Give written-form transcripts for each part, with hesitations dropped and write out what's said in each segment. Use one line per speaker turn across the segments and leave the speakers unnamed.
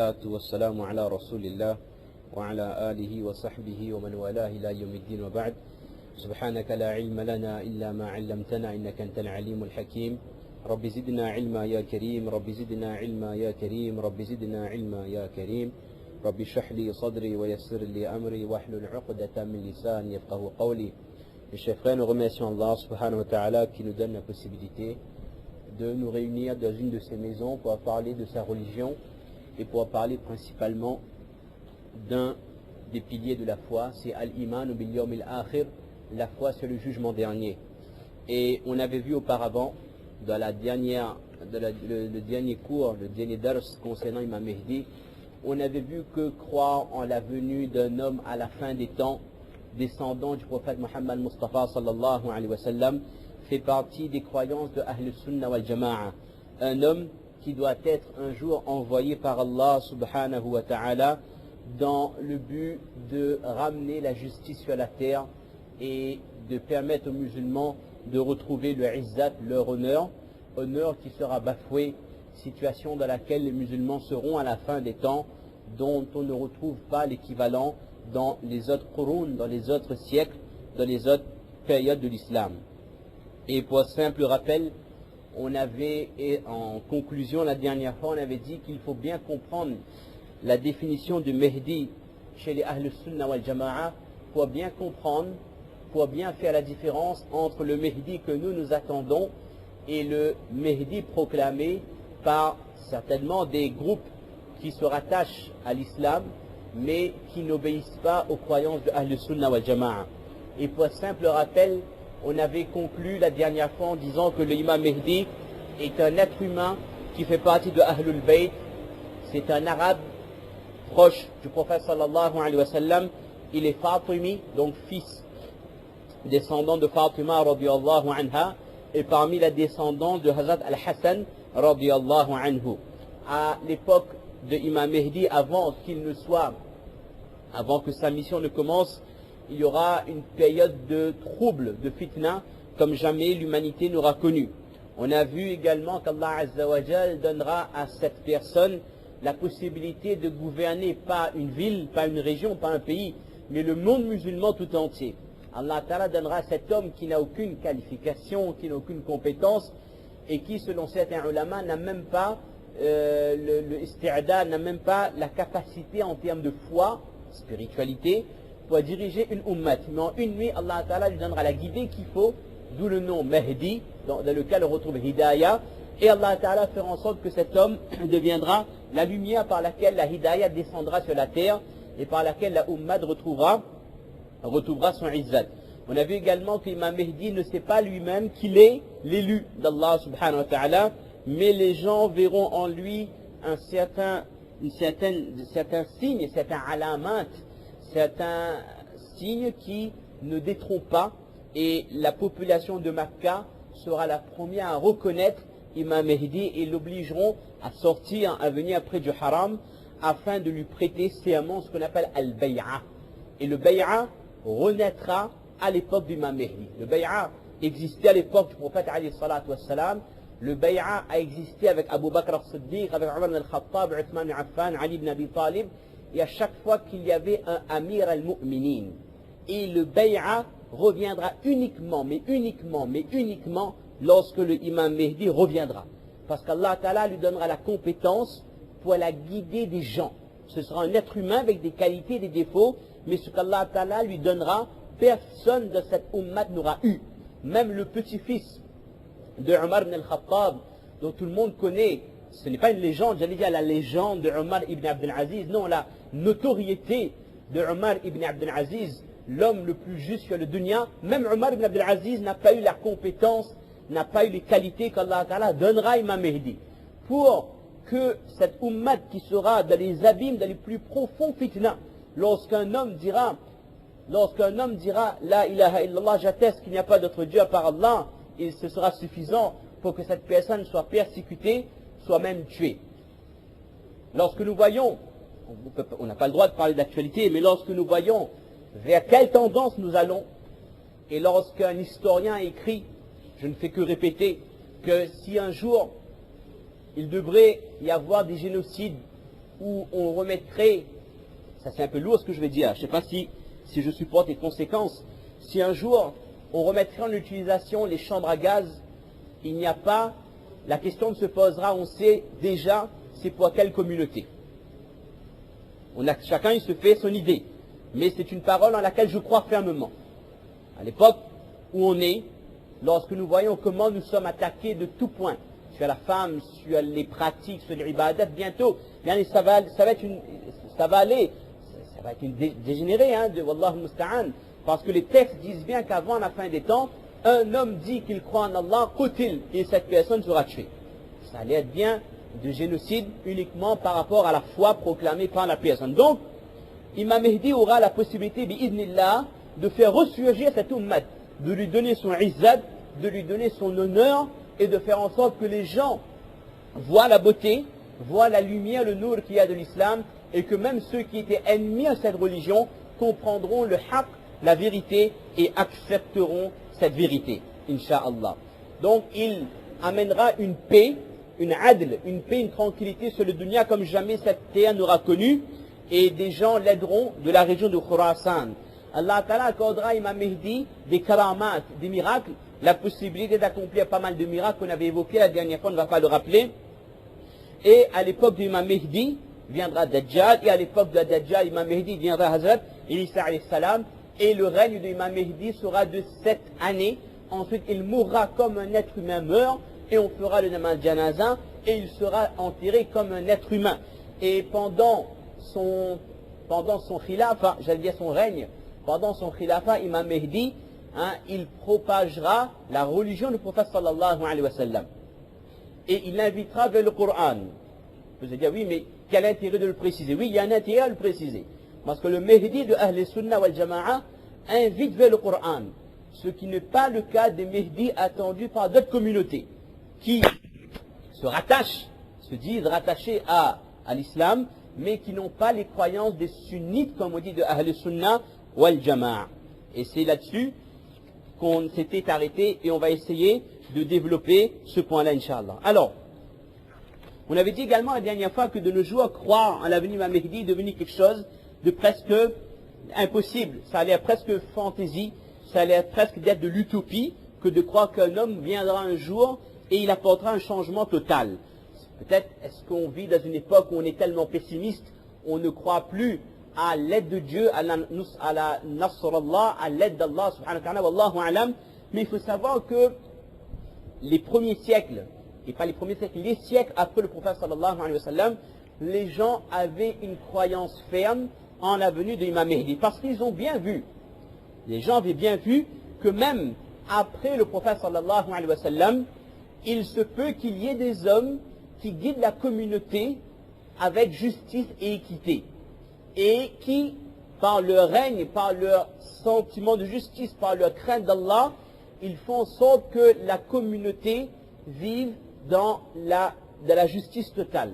والصلاة والسلام على رسول الله وعلى آله وصحبه ومن والاه إلى يوم الدين وبعد. سبحانك لا علم لنا إلا ما علمتنا إنك أنت العليم الحكيم. رب زدنا علما يا كريم، رب زدنا علما يا كريم، رب زدنا علما يا كريم. رب اشرح لي صدري ويسر لي أمري واحلل عقدة من لساني يفقهوا قولي. Mes chers frères, nous remercions Allah subhanahu wa ta'ala qui nous donne la possibilité de nous réunir dans une de ses maisons pour parler de sa religion et pour parler principalement d'un des piliers de la foi, c'est Al-Iman bil Yawm al-Akhir, la foi sur le jugement dernier. Et on avait vu auparavant, dans le dernier cours, le dernier dars concernant Imam Mehdi, on avait vu que croire en la venue d'un homme à la fin des temps, descendant du prophète Muhammad Mustafa sallallahu alayhi wa sallam, fait partie des croyances de Ahl Sunnah wal Jama'a. Un homme qui doit être un jour envoyé par Allah subhanahu wa ta'ala dans le but de ramener la justice sur la terre et de permettre aux musulmans de retrouver le izzat, leur honneur qui sera bafoué, situation dans laquelle les musulmans seront à la fin des temps, dont on ne retrouve pas l'équivalent dans les autres qurun, dans les autres siècles, dans les autres périodes de l'islam. Et pour simple rappel, on avait, et en conclusion la dernière fois, on avait dit qu'il faut bien comprendre la définition du Mehdi chez les Ahl Sunnah wal Jama'a pour bien comprendre, pour bien faire la différence entre le Mehdi que nous attendons et le Mehdi proclamé par certainement des groupes qui se rattachent à l'islam mais qui n'obéissent pas aux croyances de Ahl Sunnah wal Jama'a. Et pour simple rappel, on avait conclu la dernière fois en disant que l'imam Mehdi est un être humain qui fait partie de Ahlul Bayt. C'est un arabe proche du prophète sallallahu alayhi wa sallam. Il est Fatimi, donc fils, descendant de Fatima radiyallahu anha, et parmi la descendance de Hazrat al-Hassan radiyallahu anhu. À l'époque de Imam Mehdi, avant que sa mission ne commence, il y aura une période de trouble, de fitna, comme jamais l'humanité n'aura connu. On a vu également qu'Allah Azza wa Jal donnera à cette personne la possibilité de gouverner pas une ville, pas une région, pas un pays, mais le monde musulman tout entier. Allah Ta'ala donnera à cet homme qui n'a aucune qualification, qui n'a aucune compétence, et qui, selon certains ulama, n'a même pas le isti'da, n'a même pas la capacité en termes de foi, spiritualité, pour diriger une ummat. Mais en une nuit, Allah Ta'ala lui donnera la guidée qu'il faut, d'où le nom Mahdi, dans lequel on retrouve Hidayah, et Allah Ta'ala fera en sorte que cet homme deviendra la lumière par laquelle la Hidayah descendra sur la terre, et par laquelle la ummat retrouvera son izzat. On a vu également que l'imam Mehdi ne sait pas lui-même qu'il est l'élu d'Allah subhanahu wa ta'ala, mais les gens verront en lui certains signes, certains alamat, certains signes qui ne détrompent pas, et la population de Makkah sera la première à reconnaître Imam Mehdi et l'obligeront à sortir, à venir près du haram afin de lui prêter serment, ce qu'on appelle al-bay'a. Et le bay'a renaîtra à l'époque d'Imam Mehdi. Le bay'a existait à l'époque du prophète alayhi salatu wassalam. Le bay'a a existé avec Abu Bakr al-Siddiq, avec Umar ibn al-Khattab, Uthman ibn Affan, Ali ibn Abi Talib, et à chaque fois qu'il y avait un Amir al-Mu'minin. Et le bay'a reviendra uniquement lorsque le Imam Mehdi reviendra. Parce qu'Allah Ta'ala lui donnera la compétence pour la guider des gens. Ce sera un être humain avec des qualités et des défauts, mais ce qu'Allah Ta'ala lui donnera, personne de cette ummat n'aura eu. Même le petit-fils de Umar ibn al-Khattab, dont tout le monde connaît, ce n'est pas une légende, j'allais dire la légende de Umar ibn Abdel Aziz, non, la notoriété de Umar ibn Abdel Aziz, l'homme le plus juste sur le dunya. Même Umar ibn Abdel Aziz n'a pas eu la compétence, n'a pas eu les qualités qu'Allah Ta'ala donnera à Imam Mehdi. Pour que cette ummat qui sera dans les abîmes, dans les plus profonds fitna, lorsqu'un homme dira La ilaha illallah, j'atteste qu'il n'y a pas d'autre Dieu à part Allah, et ce sera suffisant pour que cette personne soit persécutée, soit même tuée. Lorsque nous voyons, on n'a pas le droit de parler d'actualité, mais lorsque nous voyons vers quelle tendance nous allons, et lorsqu'un historien écrit, je ne fais que répéter, que si un jour il devrait y avoir des génocides où on remettrait, ça c'est un peu lourd ce que je vais dire, je ne sais pas si je supporte les conséquences, si un jour on remettrait en utilisation les chambres à gaz, il n'y a pas, la question se posera, on sait déjà c'est pour quelle communauté. Chacun il se fait son idée, mais c'est une parole en laquelle je crois fermement. À l'époque où on est, lorsque nous voyons comment nous sommes attaqués de tout point, sur la femme, sur les pratiques, sur les ibadat, bientôt, ça va être une dégénérée, hein, de Wallahu musta'an, parce que les textes disent bien qu'avant la fin des temps, un homme dit qu'il croit en Allah, qutil, et cette personne sera tuée. Ça allait être bien de génocide uniquement par rapport à la foi proclamée par la personne. Donc, Imam Mehdi aura la possibilité, bi'idnillah, de faire ressurgir cette ummat, de lui donner son izzat, de lui donner son honneur, et de faire en sorte que les gens voient la beauté, voient la lumière, le nour qu'il y a de l'islam, et que même ceux qui étaient ennemis à cette religion comprendront le haqq, la vérité, et accepteront cette vérité, incha'Allah. Donc il amènera une paix, une adl, une paix, une tranquillité sur le dunya comme jamais cette terre n'aura connu, et des gens l'aideront de la région de Khurasan. Allah Ta'ala accordera à Imam Mehdi des karamat, des miracles, la possibilité d'accomplir pas mal de miracles qu'on avait évoqués la dernière fois, on ne va pas le rappeler. Et à l'époque de Imam Mehdi viendra Dajjal, et à l'époque de Dajjal, Imam Mehdi viendra Hazrat Isa alayhi salam, et le règne de Imam Mehdi sera de 7 années. Ensuite, il mourra comme un être humain meurt, et on fera le namaz janaza, et il sera enterré comme un être humain. Et pendant son khilafa, j'allais dire son règne, pendant son khilafa, Imam Mehdi, il propagera la religion du prophète sallallahu alayhi wa sallam. Et il invitera vers le Coran. Vous allez dire, oui, mais quel intérêt de le préciser? Oui, il y a un intérêt à le préciser. Parce que le Mehdi de Ahl Sunnah wal Jama'a invite vers le Coran. Ce qui n'est pas le cas des Mehdi attendus par d'autres communautés qui se rattachent, se disent rattachés à l'islam, mais qui n'ont pas les croyances des sunnites, comme on dit, de Ahl Sunnah wal Jama'a. Et c'est là-dessus qu'on s'était arrêté et on va essayer de développer ce point-là, Inch'Allah. Alors, on avait dit également la dernière fois que de nos jours, croire en l'avenir de Mehdi est devenu quelque chose de presque impossible. Ça allait être presque fantaisie, ça allait être presque d'être de l'utopie que de croire qu'un homme viendra un jour et il apportera un changement total. Peut-être est-ce qu'on vit dans une époque où on est tellement pessimiste, on ne croit plus à l'aide de Dieu, à la nasrallah, à l'aide d'Allah subhanahu wa ta'ala, wallahu alam. Mais il faut savoir que les premiers siècles, et pas les premiers siècles, les siècles après le prophète sallallahu alayhi wa sallam, les gens avaient une croyance ferme en la venue de l'imam Mehdi. Parce qu'ils ont bien vu, les gens avaient bien vu que même après le prophète sallallahu alayhi wa sallam, il se peut qu'il y ait des hommes qui guident la communauté avec justice et équité. Et qui, par leur règne, par leur sentiment de justice, par leur crainte d'Allah, ils font en sorte que la communauté vive dans la justice totale.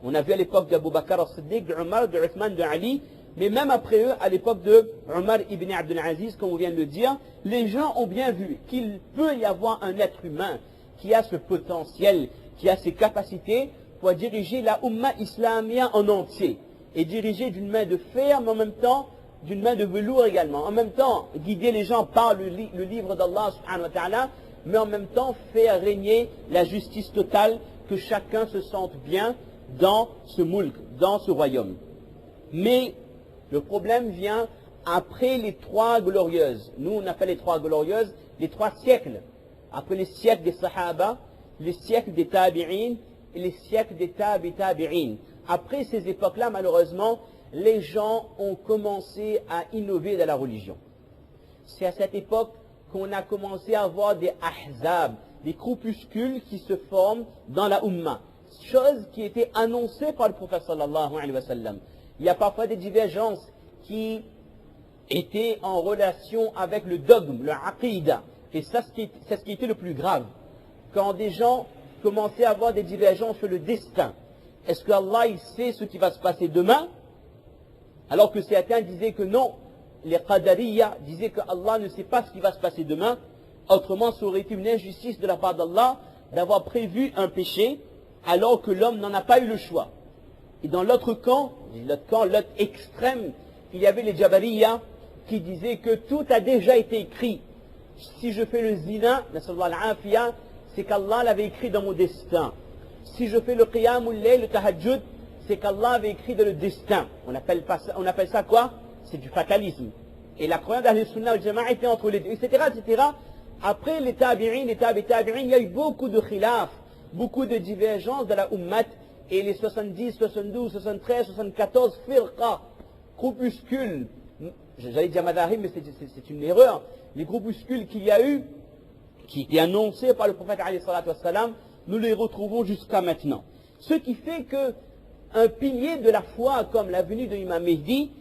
On a vu à l'époque d'Abu Bakr al-Siddiq, d'Umar, d'Uthman, d'Ali, mais même après eux, à l'époque de Umar ibn Abdul Aziz, comme on vient de le dire, les gens ont bien vu qu'il peut y avoir un être humain qui a ce potentiel, qui a ces capacités pour diriger la Ummah islamia en entier. Et diriger d'une main de fer, mais en même temps d'une main de velours également. En même temps, guider les gens par le livre d'Allah subhanahu wa ta'ala, mais en même temps faire régner la justice totale, que chacun se sente bien dans ce mulk, dans ce royaume. Mais le problème vient après les 3 glorieuses. Nous, on appelle les 3 glorieuses les 3 siècles. Après les siècles des Sahaba, les siècles des Tabi'in et les siècles des Tabi'in. Après ces époques-là, malheureusement, les gens ont commencé à innover dans la religion. C'est à cette époque qu'on a commencé à avoir des ahzab, des groupuscules qui se forment dans la Ummah. Chose qui était annoncée par le prophète sallallahu alayhi wa sallam. Il y a parfois des divergences qui étaient en relation avec le dogme, le aqidah. Et ça, c'est ce qui était le plus grave. Quand des gens commençaient à avoir des divergences sur le destin. Est-ce que Allah il sait ce qui va se passer demain? Alors que certains disaient que non, les Qadariyya disaient que Allah ne sait pas ce qui va se passer demain. Autrement, ça aurait été une injustice de la part d'Allah d'avoir prévu un péché alors que l'homme n'en a pas eu le choix. Et dans l'autre camp, l'autre extrême, il y avait les Jabariya qui disaient que tout a déjà été écrit. Si je fais le zina, c'est qu'Allah l'avait écrit dans mon destin. Si je fais le qiyam ou le tahajjud, c'est qu'Allah avait écrit dans le destin. On appelle ça quoi? C'est du fatalisme. Et la croyance d'Ahl Sunnah al Jama'a était entre les deux, etc., etc. Après les tabi'in, il y a eu beaucoup de khilaf, beaucoup de divergences dans la ummat, et les 70, 72, 73, 74 firqa, groupuscules, j'allais dire madahim, mais c'est une erreur, les groupuscules qu'il y a eu, qui étaient annoncés par le prophète alayhi salatu wassalam, nous les retrouvons jusqu'à maintenant. Ce qui fait que un pilier de la foi comme la venue de l'imam Mehdi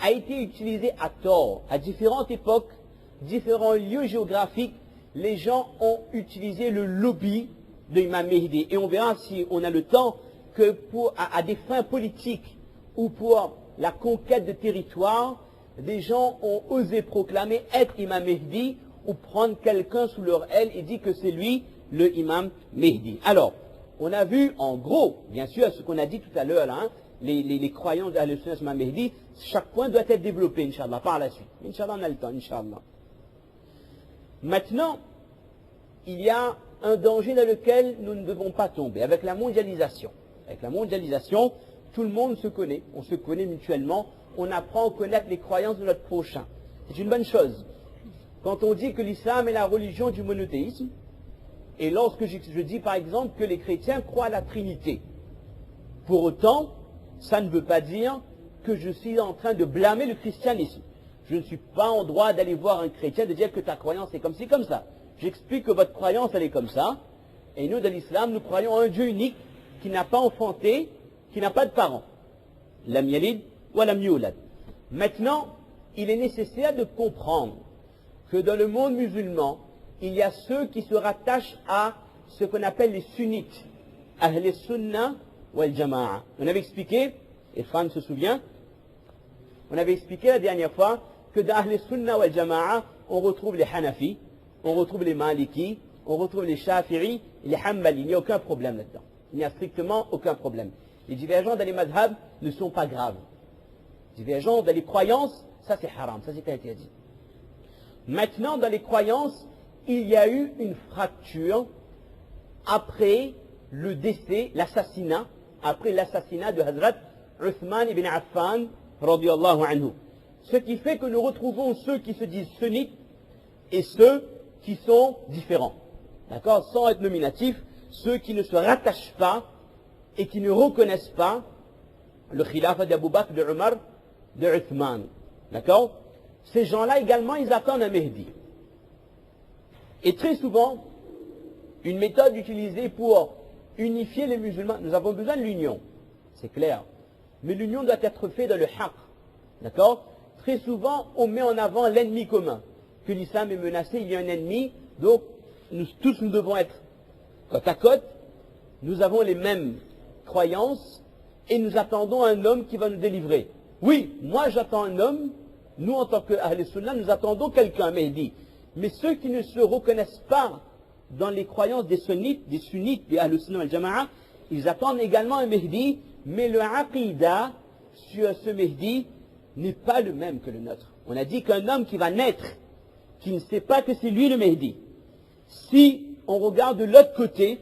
a été utilisé à tort. À différentes époques, différents lieux géographiques, les gens ont utilisé le lobby de l'imam Mehdi. Et on verra si on a le temps que à des fins politiques ou pour la conquête de territoire, des gens ont osé proclamer être imam Mehdi ou prendre quelqu'un sous leur aile et dire que c'est lui le imam Mehdi. Alors, on a vu en gros, bien sûr, ce qu'on a dit tout à l'heure, hein, les croyants de Ahl-Sunnah imam Mehdi, chaque point doit être développé, Inch'Allah, par la suite. Inch'Allah, on a le temps, Inch'Allah. Maintenant, il y a un danger dans lequel nous ne devons pas tomber, avec la mondialisation. Avec la mondialisation, tout le monde se connaît, on se connaît mutuellement, on apprend à connaître les croyances de notre prochain. C'est une bonne chose. Quand on dit que l'islam est la religion du monothéisme, et lorsque je dis par exemple que les chrétiens croient à la Trinité, pour autant, ça ne veut pas dire que je suis en train de blâmer le christianisme. Je ne suis pas en droit d'aller voir un chrétien et de dire que ta croyance est comme ci, comme ça. J'explique que votre croyance, elle est comme ça. Et nous, dans l'islam, nous croyons en un Dieu unique qui n'a pas enfanté, qui n'a pas de parents. Lam yalid wa lam yulad. Maintenant, il est nécessaire de comprendre que dans le monde musulman, il y a ceux qui se rattachent à ce qu'on appelle les sunnites. Ahl Sunnah wal Jama'a. On avait expliqué, Irfan se souvient, on avait expliqué la dernière fois que dans Ahl Sunnah wal Jama'a, on retrouve les Hanafi, on retrouve les Maliki, on retrouve les Shafi'i, les Hanbali. Il n'y a aucun problème là-dedans. Il n'y a strictement aucun problème. Les divergences dans les madhab ne sont pas graves. Les divergences dans les croyances, ça c'est haram, ça c'est interdit. Maintenant, dans les croyances, il y a eu une fracture après le décès, l'assassinat, après l'assassinat de Hazrat Uthman ibn Affan, radiyallahu anhu. Ce qui fait que nous retrouvons ceux qui se disent sunnites et ceux qui sont différents. D'accord? Sans être nominatifs, ceux qui ne se rattachent pas et qui ne reconnaissent pas le khilafat d'Abu Bakr, de Omar, de Uthman. D'accord? Ces gens-là également, ils attendent un Mehdi. Et très souvent, une méthode utilisée pour unifier les musulmans, nous avons besoin de l'union, c'est clair. Mais l'union doit être faite dans le haqq. D'accord? Très souvent, on met en avant l'ennemi commun. Que l'islam est menacé, il y a un ennemi, donc tous nous devons être côte à côte. Nous avons les mêmes croyances et nous attendons un homme qui va nous délivrer. Oui, moi j'attends un homme, nous en tant qu'Ahl Sunnah, nous attendons quelqu'un, Mehdi. Mais ceux qui ne se reconnaissent pas dans les croyances des sunnites, des Ahl Sunnah al Jama'a, ils attendent également un Mehdi, mais le aqidah sur ce Mehdi n'est pas le même que le nôtre. On a dit qu'un homme qui va naître, qui ne sait pas que c'est lui le Mehdi, si on regarde de l'autre côté,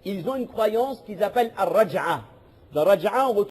ils ont une croyance qu'ils appellent Ar-Raj'a. Dans Raj'a, on retrouve